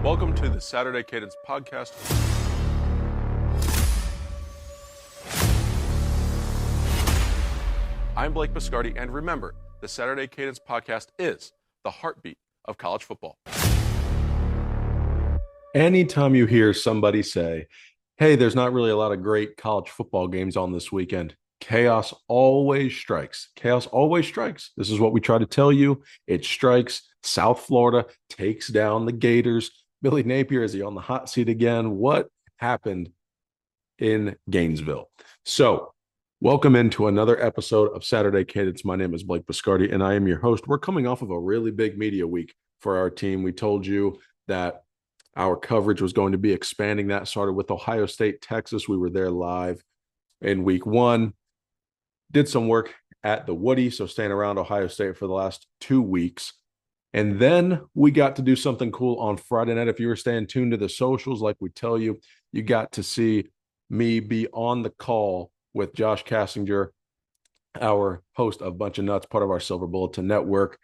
Welcome to the Saturday Cadence Podcast. I'm Blake Biscardi, and remember, the Saturday Cadence Podcast is the heartbeat of college football. Anytime you hear somebody say, hey, there's not really a lot of great college football games on this weekend, chaos always strikes. Chaos always strikes. This is what we try to tell you. It strikes. South Florida takes down the Gators. Billy Napier, is he on the hot seat again? What happened in Gainesville? So, welcome into another episode of Saturday Cadence. My name is Blake Biscardi, and I am your host. We're coming off of a really big media week for our team. We told you that our coverage was going to be expanding. That started with Ohio State, Texas. We were there live in week one. Did some work at the Woody, so staying around Ohio State for the last 2 weeks. And then we got to do something cool on Friday night. If you were staying tuned to the socials, like we tell you, you got to see me be on the call with Josh Kassinger, our host of Bunch of Nuts, part of our Silver Bulletin Network.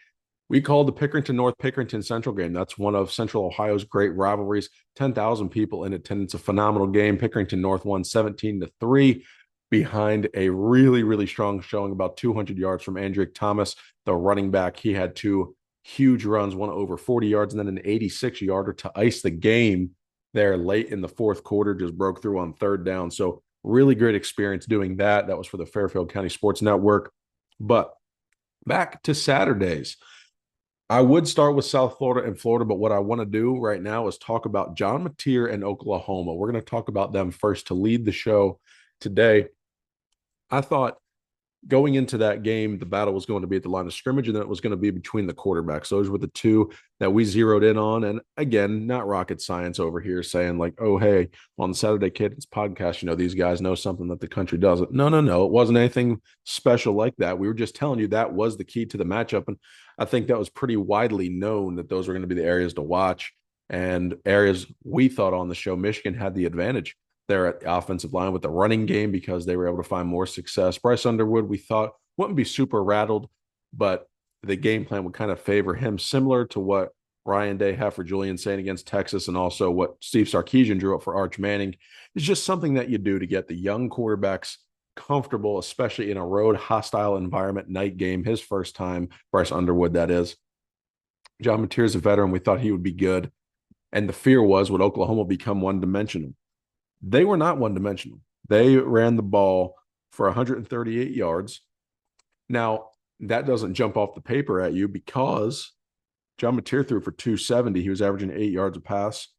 We called the Pickerington-North Pickerington Central game. That's one of Central Ohio's great rivalries. 10,000 people in attendance, a phenomenal game. Pickerington-North won 17-3 behind a really, really strong showing, about 200 yards from Andrick Thomas, the running back. He had two huge runs, one over 40 yards, and then an 86-yarder to ice the game there late in the fourth quarter, just broke through on third down. So really great experience doing that. That was for the Fairfield County Sports Network. But back to Saturdays. I would start with South Florida and Florida, but what I want to do right now is talk about John Mateer and Oklahoma. We're going to talk about them first to lead the show today. I thought going into that game, the battle was going to be at the line of scrimmage, and then it was going to be between the quarterbacks. Those were the two that we zeroed in on. And again, not rocket science over here saying like, oh, hey, on the Saturday Cadence podcast, these guys know something that the country doesn't. No. It wasn't anything special like that. We were just telling you that was the key to the matchup. And I think that was pretty widely known that those were going to be the areas to watch and areas we thought on the show. Michigan had the advantage there at the offensive line with the running game because they were able to find more success. Bryce Underwood, we thought, wouldn't be super rattled, but the game plan would kind of favor him, similar to what Ryan Day had for Julian Saint against Texas, and also what Steve Sarkisian drew up for Arch Manning. It's just something that you do to get the young quarterbacks comfortable, especially in a road hostile environment night game. His first time, Bryce Underwood, that is. John Mateer is a veteran. We thought he would be good. And the fear was, would Oklahoma become one-dimensional? They were not one-dimensional. They ran the ball for 138 yards. Now, that doesn't jump off the paper at you because John Mateer threw for 270. He was averaging 8 yards a pass,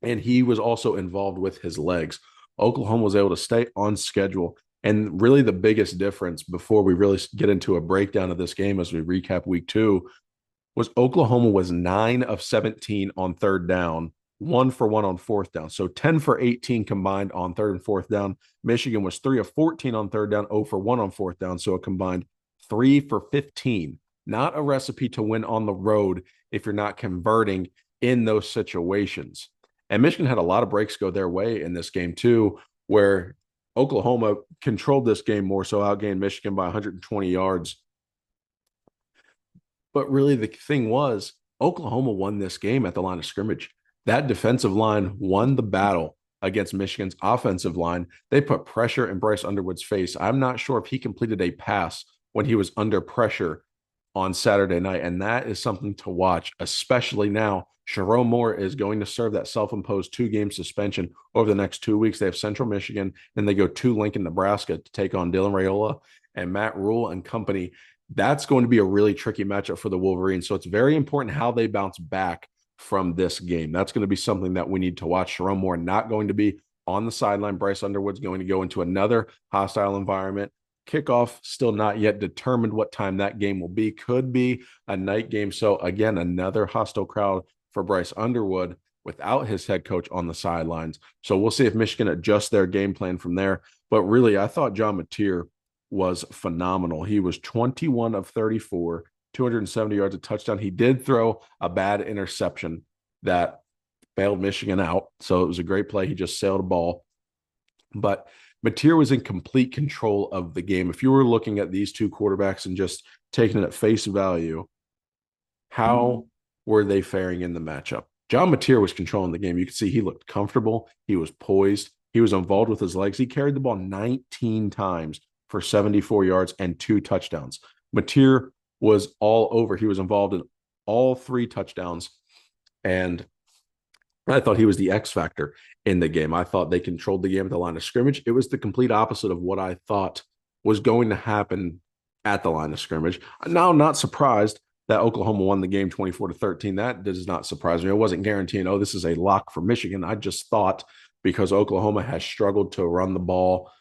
and he was also involved with his legs. Oklahoma was able to stay on schedule. And really the biggest difference before we really get into a breakdown of this game as we recap week two was Oklahoma was 9 of 17 on third down, 1 for 1 on fourth down. So 10 for 18 combined on third and fourth down. Michigan was 3 of 14 on third down, 0 for 1 on fourth down. So a combined 3 for 15. Not a recipe to win on the road if you're not converting in those situations. And Michigan had a lot of breaks go their way in this game too, where Oklahoma controlled this game more, so outgained Michigan by 120 yards. But really the thing was, Oklahoma won this game at the line of scrimmage. That defensive line won the battle against Michigan's offensive line. They put pressure in Bryce Underwood's face. I'm not sure if he completed a pass when he was under pressure on Saturday night, and that is something to watch, especially now. Sharon Moore is going to serve that self-imposed 2-game suspension over the next 2 weeks. They have Central Michigan, then they go to Lincoln, Nebraska to take on Dylan Raiola and Matt Rule and company. That's going to be a really tricky matchup for the Wolverines. So it's very important how they bounce back from this game. That's going to be something that we need to watch. Sharon Moore not going to be on the sideline. Bryce Underwood's going to go into another hostile environment. Kickoff still not yet determined what time that game will be. Could be a night game. So again, another hostile crowd for Bryce Underwood without his head coach on the sidelines. So we'll see if Michigan adjusts their game plan from there. But really, I thought John Mateer was phenomenal. He was 21 of 34, 270 yards, a touchdown. He did throw a bad interception that bailed Michigan out. So it was a great play. He just sailed a ball. But Mateer was in complete control of the game. If you were looking at these two quarterbacks and just taking it at face value, how were they faring in the matchup? John Mateer was controlling the game. You could see he looked comfortable. He was poised. He was involved with his legs. He carried the ball 19 times for 74 yards and 2 touchdowns. Mateer was all over. He was involved in all 3 touchdowns. And I thought he was the X factor in the game. I thought they controlled the game at the line of scrimmage. It was the complete opposite of what I thought was going to happen at the line of scrimmage. Now, I'm not surprised that Oklahoma won the game 24-13. That does not surprise me. I wasn't guaranteeing, oh, this is a lock for Michigan. I just thought because Oklahoma has struggled to run the ball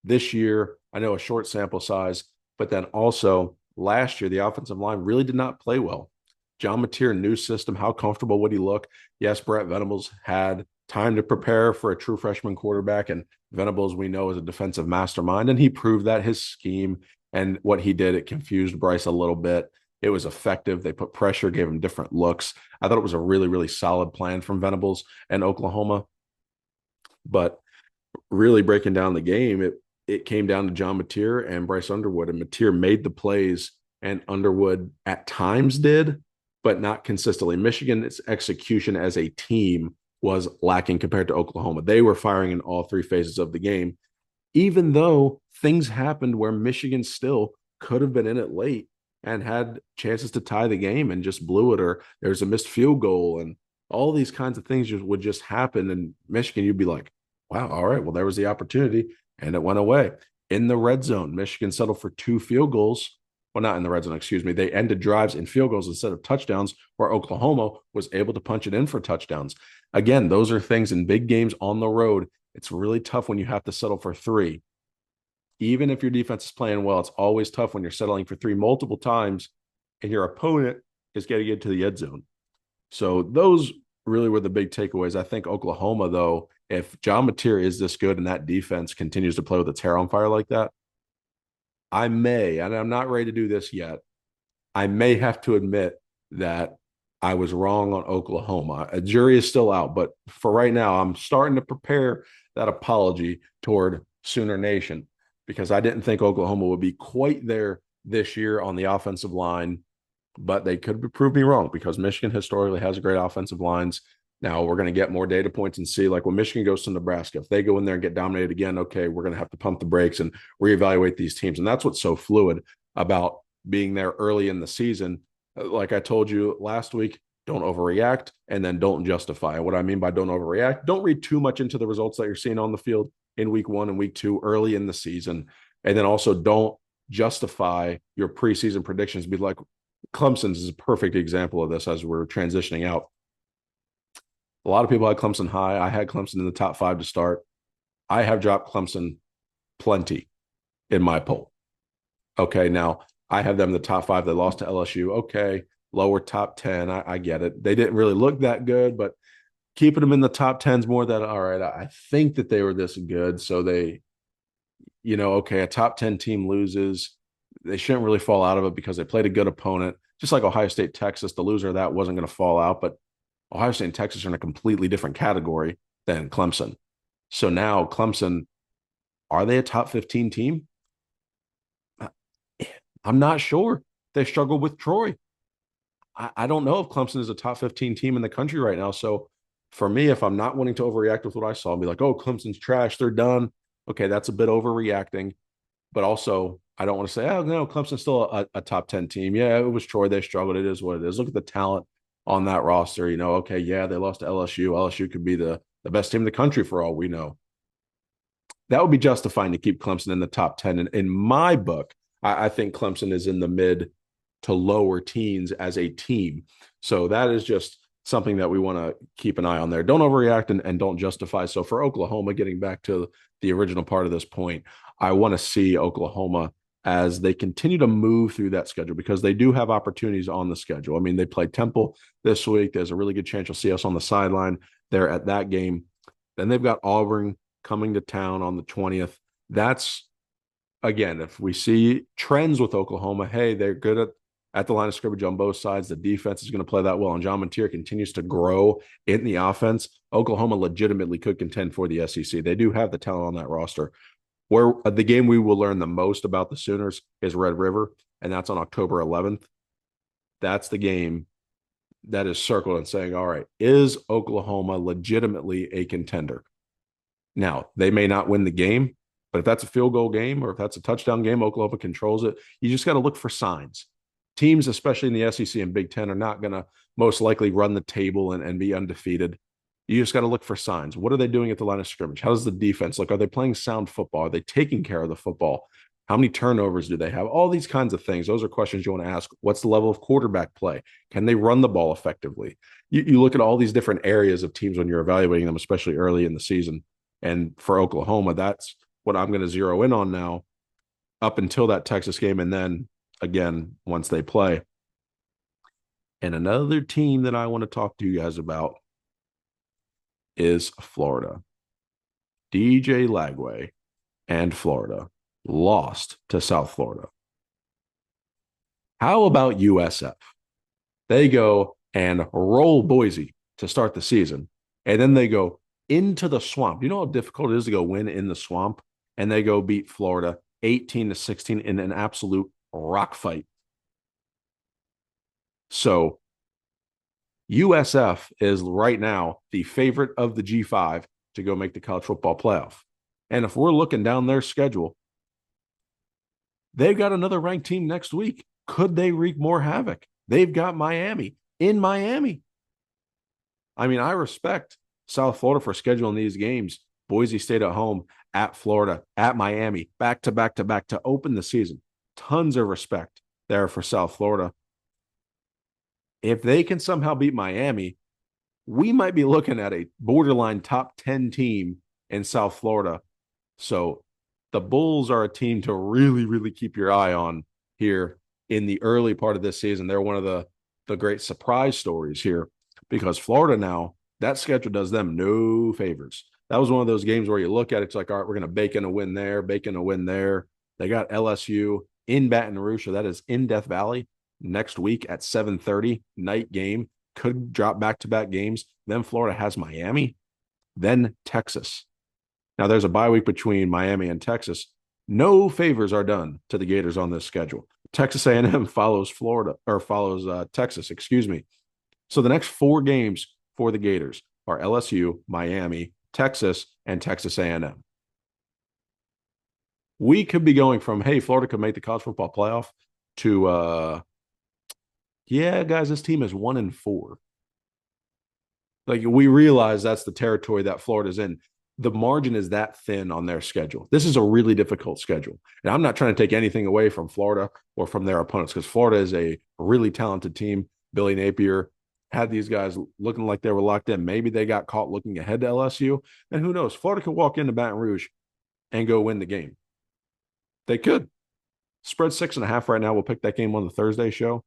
this year, I know a short sample size, but then also last year, the offensive line really did not play well. John Mateer, new system. How comfortable would he look? Yes, Brett Venables had time to prepare for a true freshman quarterback, and Venables, we know, is a defensive mastermind, and he proved that his scheme and what he did, it confused Bryce a little bit. It was effective. They put pressure, gave him different looks. I thought it was a really, really solid plan from Venables and Oklahoma. But really breaking down the game, it came down to John Mateer and Bryce Underwood, and Mateer made the plays, and Underwood at times did, but not consistently. Michigan's execution as a team was lacking compared to Oklahoma. They were firing in all 3 phases of the game, even though things happened where Michigan still could have been in it late and had chances to tie the game and just blew it, or there's a missed field goal, and all these kinds of things would just happen. And Michigan, you'd be like, wow, all right, well, there was the opportunity, and it went away. In the red zone, Michigan settled for 2 field goals. Well, not in the red zone, excuse me. They ended drives in field goals instead of touchdowns, where Oklahoma was able to punch it in for touchdowns. Again, those are things in big games on the road. It's really tough when you have to settle for 3. Even if your defense is playing well, it's always tough when you're settling for 3 multiple times and your opponent is getting into the end zone. So those really were the big takeaways. I think Oklahoma, though, if John Mateer is this good and that defense continues to play with its hair on fire like that, I may, and I'm not ready to do this yet, I may have to admit that I was wrong on Oklahoma. A jury is still out, but for right now, I'm starting to prepare that apology toward Sooner Nation, because I didn't think Oklahoma would be quite there this year on the offensive line, but they could prove me wrong because Michigan historically has great offensive lines. Now we're going to get more data points and see, like when Michigan goes to Nebraska, if they go in there and get dominated again, okay, we're going to have to pump the brakes and reevaluate these teams. And that's what's so fluid about being there early in the season. Like I told you last week, don't overreact and then don't justify. What I mean by don't overreact, don't read too much into the results that you're seeing on the field in week 1 and week 2 early in the season. And then also don't justify your preseason predictions. Be like, Clemson's is a perfect example of this as we're transitioning out. A lot of people had Clemson high. I had Clemson in the top 5 to start. I have dropped Clemson plenty in my poll. Okay, now I have them in the top 5. They lost to LSU. Okay, lower top 10. I get it. They didn't really look that good, but keeping them in the top 10 is more than, all right, I think that they were this good. So they, okay, a top 10 team loses. They shouldn't really fall out of it because they played a good opponent. Just like Ohio State, Texas, the loser of that wasn't going to fall out, but Ohio State and Texas are in a completely different category than Clemson. So now Clemson, are they a top 15 team? I'm not sure. They struggled with Troy. I don't know if Clemson is a top 15 team in the country right now. So for me, if I'm not wanting to overreact with what I saw and be like, oh, Clemson's trash, they're done. Okay, that's a bit overreacting. But also, I don't want to say, oh, no, Clemson's still a top 10 team. Yeah, it was Troy. They struggled. It is what it is. Look at the talent on that roster. Okay, yeah, they lost to LSU. LSU could be the best team in the country for all we know. That would be justifying to keep Clemson in the top 10. And in my book, I think Clemson is in the mid to lower teens as a team. So that is just something that we want to keep an eye on there. Don't overreact and don't justify. So for Oklahoma, getting back to the original part of this point, I want to see Oklahoma as they continue to move through that schedule because they do have opportunities on the schedule. I mean, they play Temple this week. There's a really good chance you'll see us on the sideline there at that game. Then they've got Auburn coming to town on the 20th. That's, again, if we see trends with Oklahoma, hey, they're good at the line of scrimmage on both sides. The defense is going to play that well, and John Mateer continues to grow in the offense. Oklahoma legitimately could contend for the SEC. They do have the talent on that roster. Where the game we will learn the most about the Sooners is Red River, and that's on October 11th. That's the game that is circled and saying, all right, is Oklahoma legitimately a contender? Now, they may not win the game, but if that's a field goal game or if that's a touchdown game, Oklahoma controls it. You just got to look for signs. Teams, especially in the SEC and Big Ten, are not going to most likely run the table and be undefeated. You just got to look for signs. What are they doing at the line of scrimmage? How does the defense look? Are they playing sound football? Are they taking care of the football? How many turnovers do they have? All these kinds of things. Those are questions you want to ask. What's the level of quarterback play? Can they run the ball effectively? You look at all these different areas of teams when you're evaluating them, especially early in the season. And for Oklahoma, that's what I'm going to zero in on now up until that Texas game. And then again, once they play. And another team that I want to talk to you guys about is Florida. DJ Lagway and Florida lost to South Florida. How about USF? They go and roll Boise to start the season, and then they go into the swamp. You know how difficult it is to go win in the swamp? And they go beat Florida 18-16 in an absolute rock fight. So USF is right now the favorite of the G5 to go make the college football playoff. And if we're looking down their schedule, they've got another ranked team next week. Could they wreak more havoc? They've got Miami in Miami. I mean, I respect South Florida for scheduling these games. Boise State at home, at Florida, at Miami, back to back to back to open the season. Tons of respect there for South Florida. If they can somehow beat Miami, we might be looking at a borderline top 10 team in South Florida. So the Bulls are a team to really, really keep your eye on here in the early part of this season. They're one of the great surprise stories here because Florida now, that schedule does them no favors. That was one of those games where you look at it, it's like, all right, we're going to bake in a win there, bake in a win there. They got LSU in Baton Rouge, so that is in Death Valley next week at 7:30, night game. Could drop back-to-back games. Then Florida has Miami, then Texas. Now, there's a bye week between Miami and Texas. No favors are done to the Gators on this schedule. Texas A&M follows Texas, excuse me. So the next 4 games for the Gators are LSU, Miami, Texas, and Texas A&M. We could be going from, hey, Florida could make the college football playoff to, yeah, guys, this team is 1-4. Like, we realize that's the territory that Florida's in. The margin is that thin on their schedule. This is a really difficult schedule. And I'm not trying to take anything away from Florida or from their opponents because Florida is a really talented team. Billy Napier had these guys looking like they were locked in. Maybe they got caught looking ahead to LSU. And who knows? Florida could walk into Baton Rouge and go win the game. They could. Spread 6.5 right now. We'll pick that game on the Thursday show.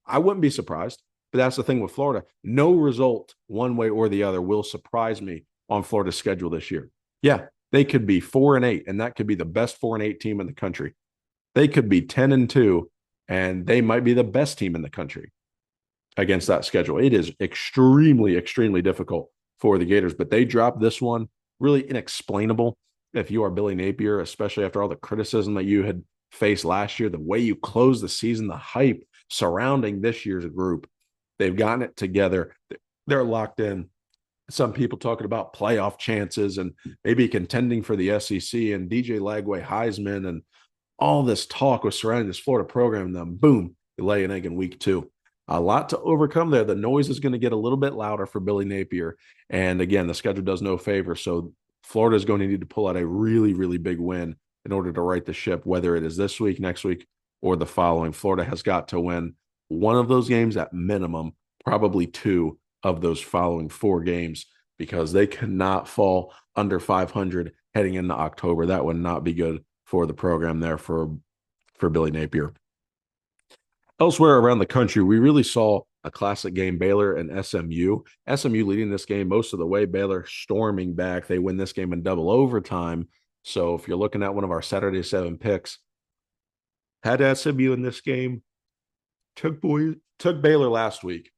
I wouldn't be surprised. But that's the thing with Florida. No result one way or the other will surprise me on Florida's schedule this year. Yeah, they could be 4-8, and that could be the best 4-8 team in the country. They could be 10-2, and they might be the best team in the country against that schedule. It is extremely, extremely difficult for the Gators, but they dropped this one. Really inexplainable if you are Billy Napier, especially after all the criticism that you had faced last year, the way you closed the season, the hype surrounding this year's group. They've gotten it together. They're locked in. Some people talking about playoff chances and maybe contending for the SEC and DJ Lagway, Heisman, and all this talk was surrounding this Florida program. And then boom, you lay an egg in week 2. A lot to overcome there. The noise is going to get a little bit louder for Billy Napier. And again, the schedule does no favor. So Florida is going to need to pull out a really, really big win in order to right the ship, whether it is this week, next week, or the following. Florida has got to win one of those games at minimum, probably 2 of those following 4 games, because they cannot fall under 500 heading into October. That would not be good for the program there for Billy Napier. Elsewhere around the country, we really saw a classic game, Baylor and SMU. SMU leading this game most of the way, Baylor storming back. They win this game in double overtime. So if you're looking at one of our Saturday 7 picks, had SMU in this game, took Baylor last week,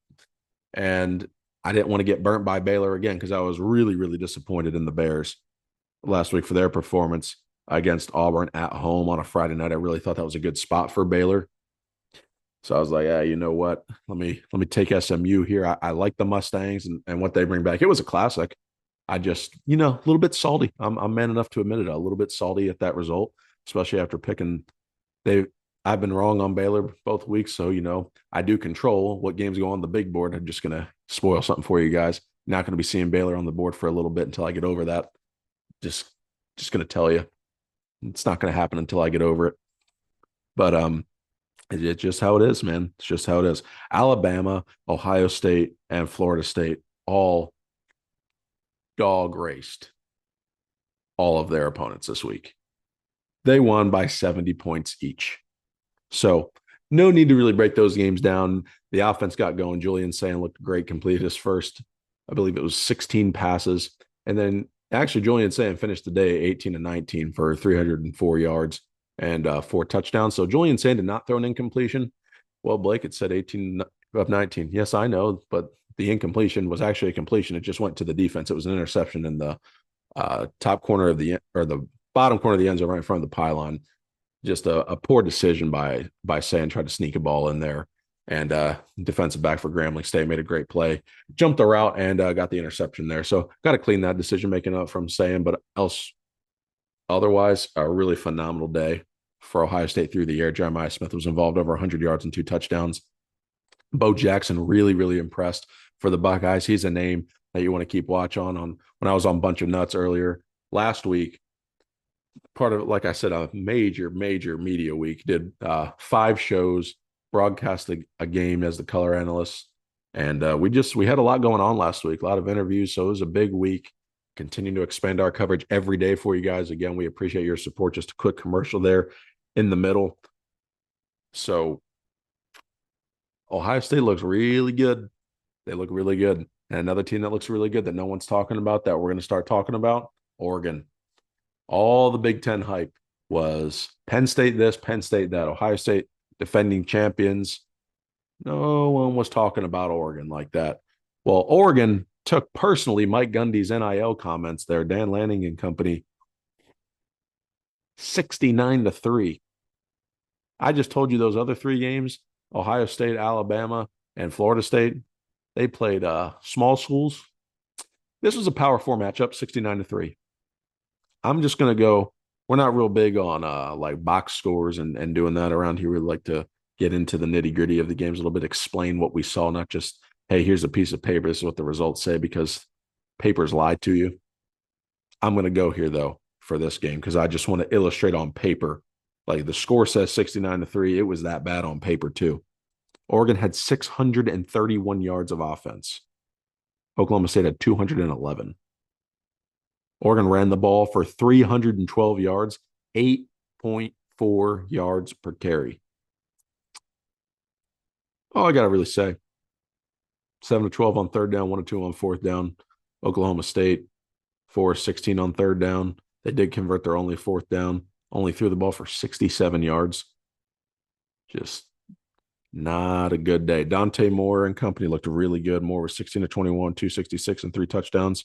and I didn't want to get burnt by Baylor again because I was really, really disappointed in the Bears last week for their performance against Auburn at home on a Friday night. I really thought that was a good spot for Baylor. So I was like, you know what? Let me take SMU here. I like the Mustangs and what they bring back. It was a classic. I just, a little bit salty. I'm man enough to admit it. A little bit salty at that result, especially after picking they I've been wrong on Baylor both weeks. So, I do control what games go on the big board. I'm just gonna spoil something for you guys. Not gonna be seeing Baylor on the board for a little bit until I get over that. Just just gonna tell you. It's not gonna happen until I get over it. But it's just how it is, man. It's just how it is. Alabama, Ohio State, and Florida State all dog raced all of their opponents this week. They won by 70 points each. So no need to really break those games down. The offense got going. Julian Sand looked great, completed his first, I believe it was 16 passes. And then actually Julian Sand finished the day 18 and 19 for 304 yards and 4 touchdowns. So Julian Sand did not throw an incompletion. Well, Blake, it said 18 of 19. Yes, I know, but the incompletion was actually a completion. It just went to the defense. It was an interception in the top corner of the bottom corner of the end zone right in front of the pylon. Just a poor decision by Sand, tried to sneak a ball in there. And defensive back for Grambling State made a great play, jumped the route and got the interception there. So got to clean that decision making up from Sand, but otherwise a really phenomenal day for Ohio State through the air. Jeremiah Smith was involved over 100 yards and 2 touchdowns. Bo Jackson really, really impressed for the Buckeyes. He's a name that you want to keep watch on when I was on Bunch of Nuts earlier last week. Part of it, like I said, a major media week. Did 5 shows, broadcasted a game as the color analyst, and we had a lot going on last week, a lot of interviews. So it was a big week. Continuing to expand our coverage every day for you guys. Again, we appreciate your support. Just a quick commercial there in the middle. So Ohio State looks really good. They look really good. And another team that looks really good that no one's talking about that we're going to start talking about, Oregon. All the Big Ten hype was Penn State this, Penn State that, Ohio State defending champions. No one was talking about Oregon like that. Well, Oregon took personally Mike Gundy's NIL comments there, Dan Lanning and company, 69-3. I just told you those other 3 games, Ohio State, Alabama, and Florida State, they played small schools. This was a Power 4 matchup, 69-3. I'm just going to go. We're not real big on like box scores and doing that around here. We like to get into the nitty gritty of the games a little bit, explain what we saw, not just, hey, here's a piece of paper. This is what the results say, because papers lie to you. I'm going to go here, though, for this game because I just want to illustrate on paper. Like the score says 69-3. It was that bad on paper, too. Oregon had 631 yards of offense. Oklahoma State had 211. Oregon ran the ball for 312 yards, 8.4 yards per carry. All I got to really say, 7-12 on third down, 1-2 on fourth down. Oklahoma State, 4-16 on third down. They did convert their only fourth down, only threw the ball for 67 yards. Just not a good day. Dante Moore and company looked really good. Moore was 16-21, 266, and 3 touchdowns.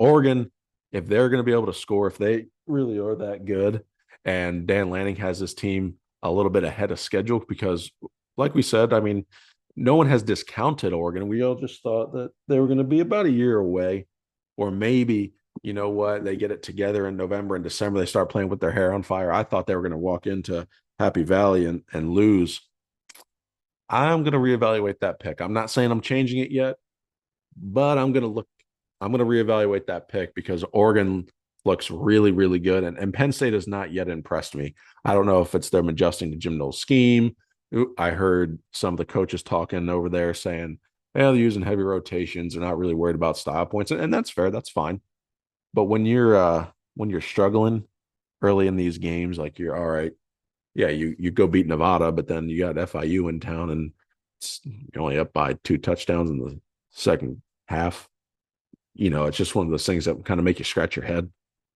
Oregon, if they're going to be able to score, if they really are that good, and Dan Lanning has his team a little bit ahead of schedule, because like we said, I mean, no one has discounted Oregon. We all just thought that they were going to be about a year away, or maybe, you know what, they get it together in November and December, they start playing with their hair on fire. I thought they were going to walk into Happy Valley and lose. I'm going to reevaluate that pick. I'm not saying I'm changing it yet, but I'm going to reevaluate that pick because Oregon looks really, really good. And Penn State has not yet impressed me. I don't know if it's them adjusting to Jim Knowles' scheme. I heard some of the coaches talking over there saying, they're using heavy rotations. They're not really worried about style points. And that's fair. That's fine. But when you're struggling early in these games, like you're all right. Yeah, you go beat Nevada, but then you got FIU in town and you're only up by 2 touchdowns in the second half. It's just one of those things that kind of make you scratch your head.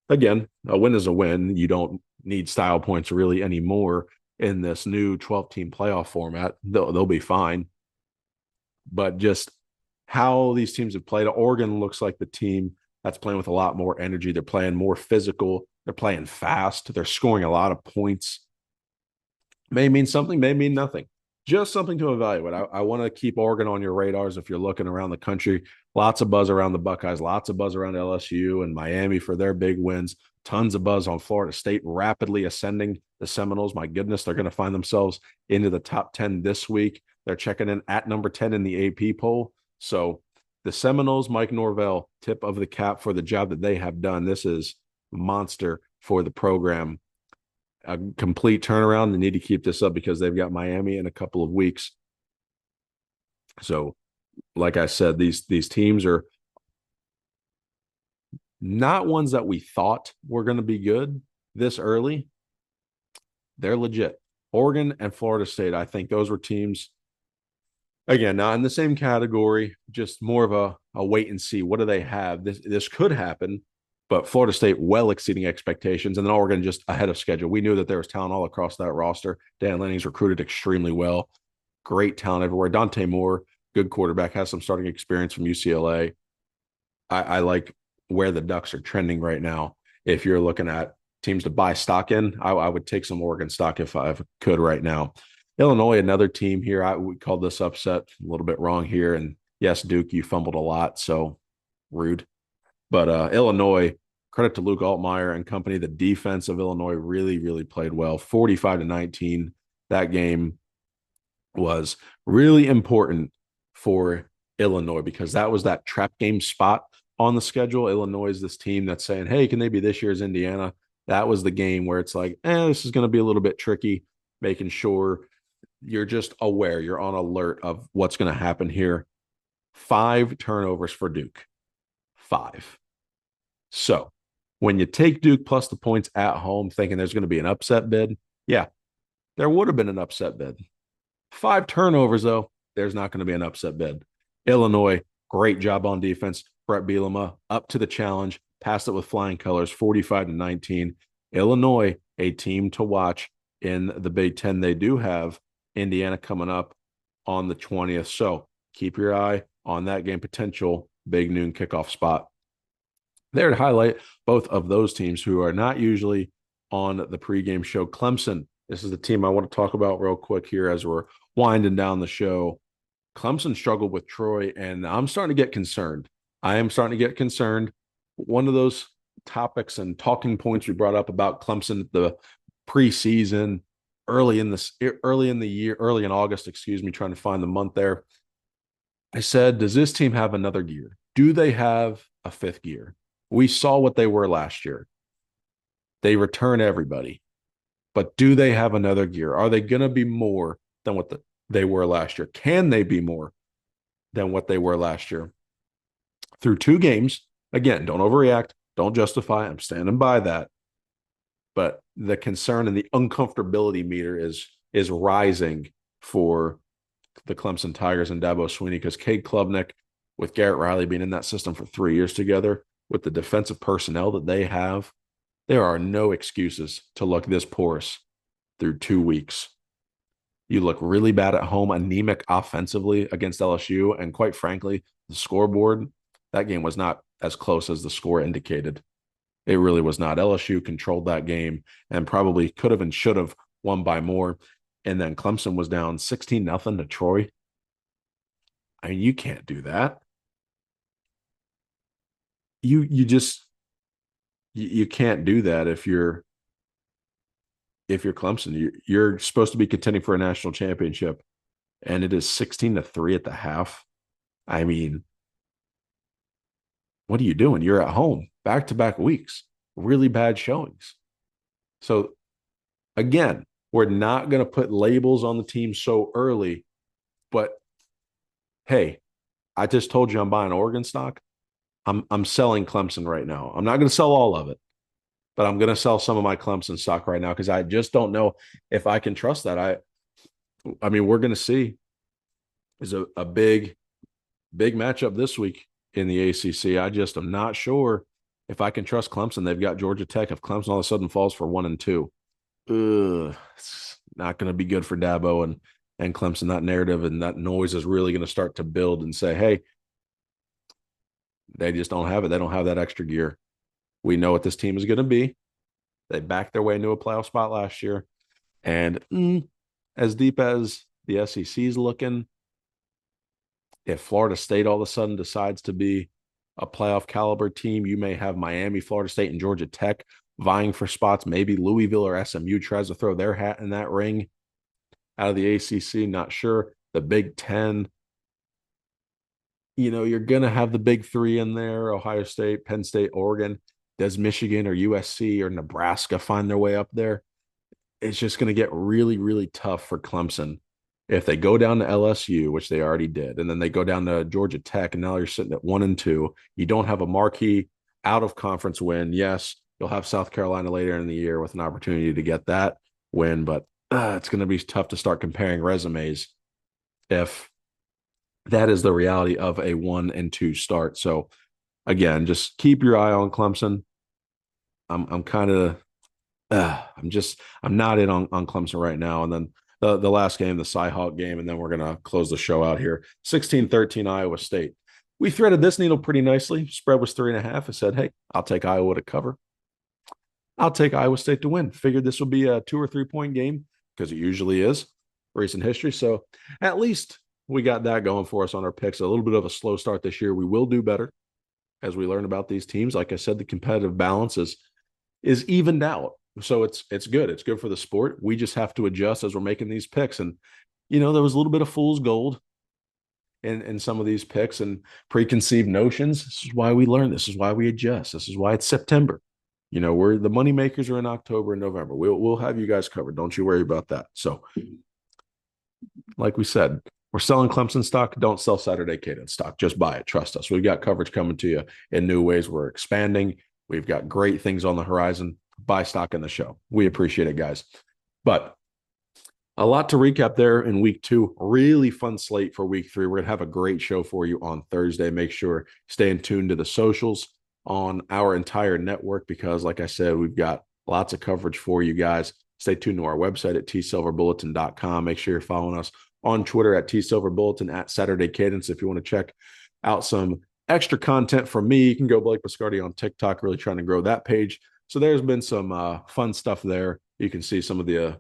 Again, a win is a win. You don't need style points really anymore in this new 12-team playoff format. They'll be fine. But just how these teams have played, Oregon looks like the team that's playing with a lot more energy. They're playing more physical. They're playing fast. They're scoring a lot of points. May mean something, may mean nothing. just something to evaluate. I want to keep Oregon on your radars if you're looking around the country. Lots of buzz around the Buckeyes, lots of buzz around LSU and Miami for their big wins. Tons of buzz on Florida State rapidly ascending. The Seminoles, my goodness, they're going to find themselves into the top 10 this week. They're checking in at number 10 in the AP poll. So the Seminoles, Mike Norvell, tip of the cap for the job that they have done. This is monster for the program. A complete turnaround. They need to keep this up because they've got Miami in a couple of weeks. So, like I said, these teams are not ones that we thought were going to be good this early. They're legit. Oregon and Florida State, I think those were teams, again, not in the same category, just more of a wait and see. What do they have? This could happen, but Florida State well exceeding expectations, and then Oregon just ahead of schedule. We knew that there was talent all across that roster. Dan Lanning's recruited extremely well. Great talent everywhere. Dante Moore, good quarterback, has some starting experience from UCLA. I like where the Ducks are trending right now. If you're looking at teams to buy stock in, I would take some Oregon stock if I could right now. Illinois, another team here. We called this upset a little bit wrong here. And yes, Duke, you fumbled a lot, so rude. But Illinois, credit to Luke Altmaier and company. The defense of Illinois really, really played well. 45-19. That game was really important for Illinois because that was that trap game spot on the schedule. Illinois is this team that's saying, hey, can they be this year's Indiana? That was the game where it's like, this is going to be a little bit tricky, making sure you're just aware, you're on alert of what's going to happen here. 5 turnovers for Duke. 5. So when you take Duke plus the points at home, thinking there's going to be an upset bid, yeah, there would have been an upset bid. 5 turnovers, though, there's not going to be an upset bid. Illinois, great job on defense. Brett Bielema up to the challenge, passed it with flying colors, 45-19. Illinois, a team to watch in the Big Ten. They do have Indiana coming up on the 20th. So keep your eye on that game, potential big noon kickoff spot. There to highlight both of those teams who are not usually on the pregame show. Clemson, this is the team I want to talk about real quick here as we're winding down the show. Clemson struggled with Troy, and I'm starting to get concerned. I am starting to get concerned. One of those topics and talking points we brought up about Clemson, the preseason, early in August, trying to find the month there. I said, does this team have another gear? Do they have a 5th gear? We saw what they were last year. They return everybody. But do they have another gear? Are they going to be more than what they were last year? Can they be more than what they were last year? Through 2 games, again, don't overreact, don't justify. I'm standing by that. But the concern and the uncomfortability meter is rising for the Clemson Tigers and Dabo Swinney because Cade Klubnik, with Garrett Riley being in that system for 3 years together, with the defensive personnel that they have, there are no excuses to look this porous through 2 weeks. You look really bad at home, anemic offensively against LSU, and quite frankly, the scoreboard, that game was not as close as the score indicated. It really was not. LSU controlled that game and probably could have and should have won by more. And then Clemson was down 16-0 to Troy. I mean, you can't do that. You can't do that if you're Clemson. You're supposed to be contending for a national championship, and it is 16-3 at the half. I mean, what are you doing? You're at home, back-to-back weeks, really bad showings. So, again, we're not going to put labels on the team so early, but hey, I just told you I'm buying Oregon stock. I'm selling Clemson right now. I'm not going to sell all of it, but I'm going to sell some of my Clemson stock right now because I just don't know if I can trust that. I mean, we're going to see. Is a big matchup this week in the ACC. I just am not sure if I can trust Clemson. They've got Georgia Tech. If Clemson all of a sudden falls for 1-2, it's not going to be good for Dabo and Clemson. That narrative and that noise is really going to start to build and say, hey, they just don't have it. They don't have that extra gear. We know what this team is going to be. They backed their way into a playoff spot last year. And as deep as the SEC is looking. If Florida State all of a sudden decides to be a playoff caliber team, you may have Miami, Florida State, and Georgia Tech vying for spots. Maybe Louisville or SMU tries to throw their hat in that ring out of the ACC. Not sure. The Big Ten, you're going to have the big three in there: Ohio State, Penn State, Oregon. Does Michigan or USC or Nebraska find their way up there? It's just going to get really, really tough for Clemson. If they go down to LSU, which they already did, and then they go down to Georgia Tech, and now you're sitting at 1-2, you don't have a marquee out of conference win. Yes, you'll have South Carolina later in the year with an opportunity to get that win, but it's going to be tough to start comparing resumes if that is the reality of a 1-2 start. So again, just keep your eye on Clemson. I'm kind of I'm not in on Clemson right now. And then the last game, the Cy-Hawk game, and then we're going to close the show out here. 16-13 Iowa State. We threaded this needle pretty nicely. Spread was 3.5. I said, hey, I'll take Iowa to cover. I'll take Iowa State to win. Figured this would be a 2 or 3 point game because it usually is recent history. So at least we got that going for us on our picks. A little bit of a slow start this year. We will do better as we learn about these teams. Like I said, the competitive balance is evened out. So it's good. It's good for the sport. We just have to adjust as we're making these picks. And, there was a little bit of fool's gold in some of these picks and preconceived notions. This is why we learn. This is why we adjust. This is why it's September. We're the money makers are in October and November. We'll have you guys covered. Don't you worry about that. So, like we said, we're selling Clemson stock. Don't sell Saturday Cadence stock. Just buy it. Trust us. We've got coverage coming to you in new ways. We're expanding. We've got great things on the horizon. Buy stock in the show. We appreciate it, guys. But a lot to recap there in week 2. Really fun slate for week 3. We're going to have a great show for you on Thursday. Make sure stay tuned to the socials on our entire network because, like I said, we've got lots of coverage for you guys. Stay tuned to our website at tsilverbulletin.com. Make sure you're following us on Twitter at tsilverbulletin, at Saturday Cadence. If you want to check out some extra content from me, you can go Blake Biscardi on TikTok, really trying to grow that page. So there's been some fun stuff there. You can see some of the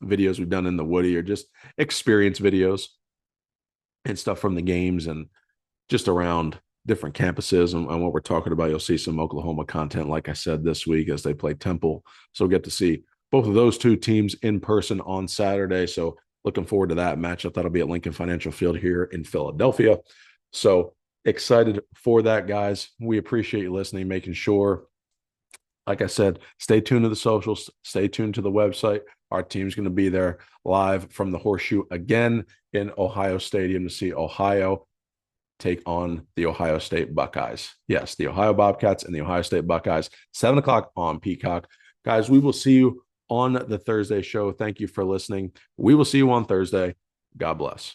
videos we've done in the Woody or just experience videos and stuff from the games and just around different campuses and what we're talking about. You'll see some Oklahoma content, like I said, this week as they play Temple. So we'll get to see both of those two teams in person on Saturday. So looking forward to that matchup. That'll be at Lincoln Financial Field here in Philadelphia. So excited for that, guys. We appreciate you listening, making sure, like I said, stay tuned to the socials, stay tuned to the website. Our team's going to be there live from the Horseshoe again in Ohio Stadium to see Ohio take on the Ohio State Buckeyes. Yes, the Ohio Bobcats and the Ohio State Buckeyes, 7 o'clock on Peacock. Guys, we will see you on the Thursday show. Thank you for listening. We will see you on Thursday. God bless.